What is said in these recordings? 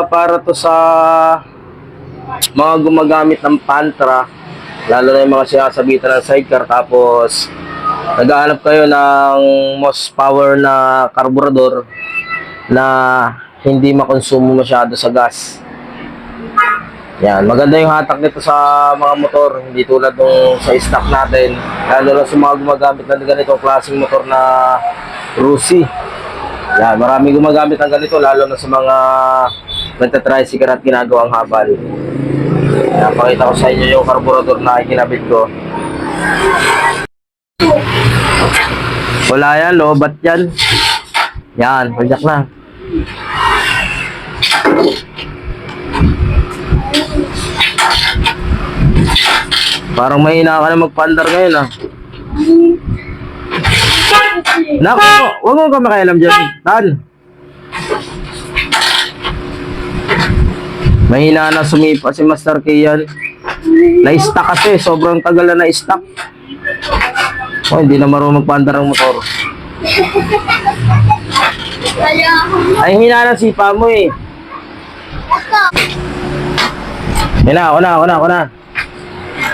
para to sa mga gumagamit ng Pantra, lalo na yung mga sinasabitan ng sidecar, tapos naghahanap kayo ng most power na karburador na hindi makonsumo masyado sa gas. Yan, maganda yung hatak nito sa mga motor, hindi tulad nung sa stock natin, lalo na sa mga gumagamit ng ganitong klaseng motor na Rusi. Yan, marami gumagamit ng ganito, lalo na sa mga nagtatricycle at ginagawang habal. Yan, pakita ko sa inyo yung karburador na ikinabit ko. Wala yan, lobat yan. Yan, pagyak na. Parang mahina ka na magpandar ngayon ah. Naku, huwag mo ka makialam dyan. Tan. Mahina na sumipa si Master Kian. Na-stuck kasi, sobrang tagal na na-stuck. Oh, hindi na marunong magpandar ang motor. Ay, hina na sipa mo eh. Ako na.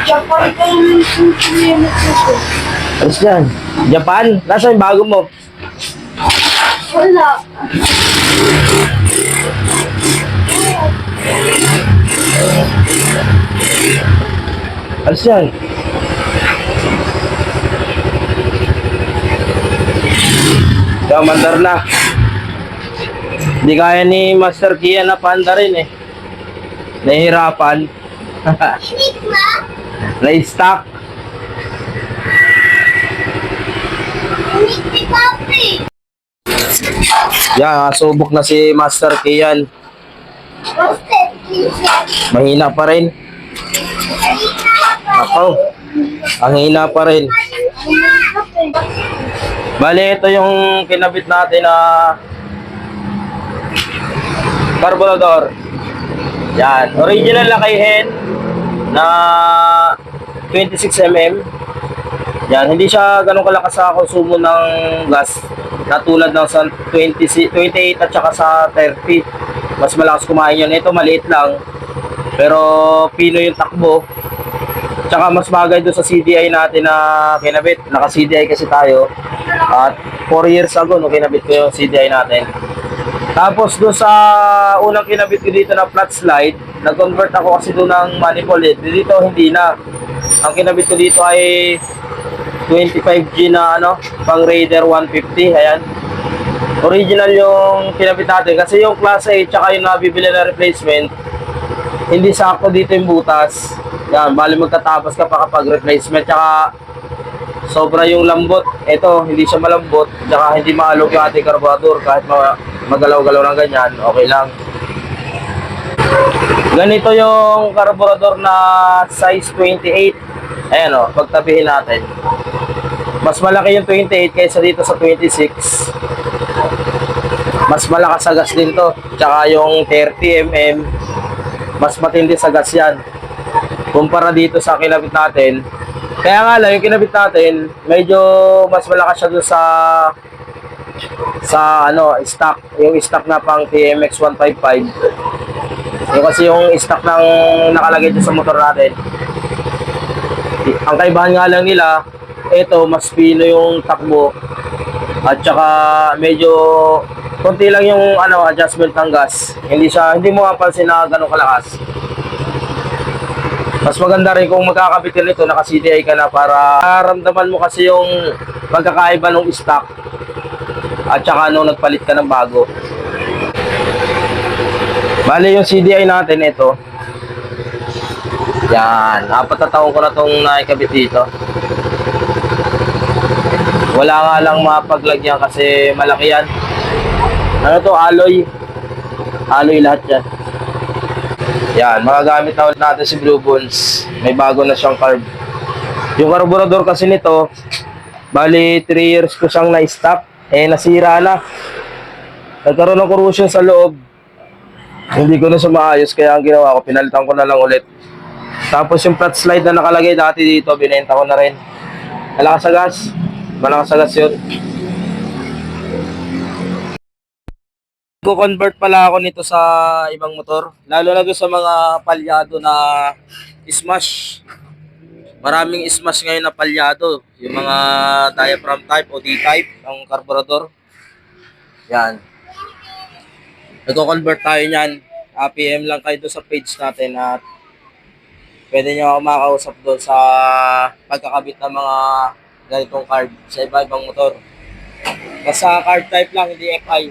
Japan ka yung sinimit ko. Alis dyan. Japan? Nasaan yung bago mo? Wala. Alis dyan. Mandar na. Hindi kaya ni Master Kia na pandarin eh. Nahihirapan. Na-stuck. Yan, subok na si Master Kian. Mahina pa rin. Ako. Ang hina pa rin. Bale, ito yung kinabit natin na carburetor. Yan, original na kay Hen na 26mm. Yan, hindi siya ganun kalakas sa konsumo ng gas na tulad ng sa 28 at saka sa 30. Mas malakas kumain yun. Ito maliit lang pero pino yung takbo. Tsaka mas bagay doon sa CDI natin na kinabit. Naka CDI kasi tayo at 4 years ago no kinabit ko yung CDI natin. Tapos doon sa unang kinabit ko dito na flat slide, nag-convert ako kasi doon ng manifold eh. Dito hindi na. Ang kinabit ko dito ay 25G na pang Raider 150. Ayan. Original yung kinabit natin kasi yung Class A tsaka yung nabibili na replacement, hindi sakto dito yung butas. Yan, bali magtatapos ka pa kapag replacement. Tsaka sobra yung lambot. Ito, hindi siya malambot. Tsaka hindi maalog yung ating karburador. Kahit magalaw-galaw ng ganyan, okay lang. Ganito yung karburador na size 28. Ayan o, pagtabihin natin. Mas malaki yung 28 kaysa dito sa 26. Mas malakas sa gas din to. Tsaka yung 30mm, mas matindi sa gas yan. Kumpara dito sa kinabit natin. Kaya nga lang, yung kinabit natin, medyo mas malakas siya dun sa stock. Yung stock na pang TMX 155. Yung kasi yung stock ng nakalagay dun sa motor natin. Ang kaibahan nga lang nila, ito mas pino yung takbo. At saka medyo konti lang yung adjustment ng gas. Hindi mo mapansin na gano'ng kalakas. Mas maganda rin kung magkakabit ka nito, naka-CDI ka na para maramdaman mo kasi yung pagkakaiba ng stock at saka nung nagpalit ka ng bago. Bali yung CDI natin ito. Yan, 4 na taon ko na itong naikabit dito. Wala nga lang mapaglagyan kasi malaki yan. Ano to, alloy. Alloy lahat yan. Yan, magagamit na ulit natin si Blue Bones. May bago na siyang carb. Yung carburetor kasi nito, bali 3 years ko siyang na-stop. Nasira na. Nagkaroon ng corrosion sa loob. Hindi ko na siya maayos, kaya ang ginawa ko, pinalitan ko na lang ulit. Tapos yung flat slide na nakalagay dati dito, binenta ko na rin. Malakas sa gas. Malakas sa gas yun. Nagko-convert pala ako nito sa ibang motor. Lalo na doon sa mga palyado na smash. Maraming smash ngayon na palyado. Yung mga diaphragm type o D-type ang carburetor. Yan. Nagko-convert tayo niyan. PM lang kayo doon sa page natin at pwede nyo ako makausap doon sa pagkakabit ng mga ganitong card sa iba-ibang motor. Basta card type lang, hindi FI.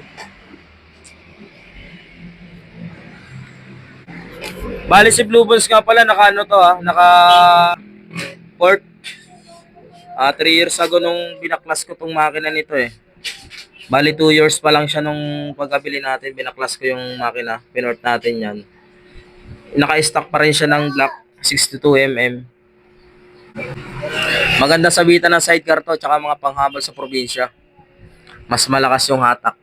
Bali si Blue Bones nga pala, naka ano to naka port. 3 years ago nung binaklas ko tong makina nito eh. Bali 2 years pa lang siya nung pagkabili natin, binaklas ko yung makina, pinort natin yan. Naka-stock pa rin siya ng black 62mm. Maganda sabitan ng sidecar to, tsaka mga panghabol sa probinsya. Mas malakas yung hatak.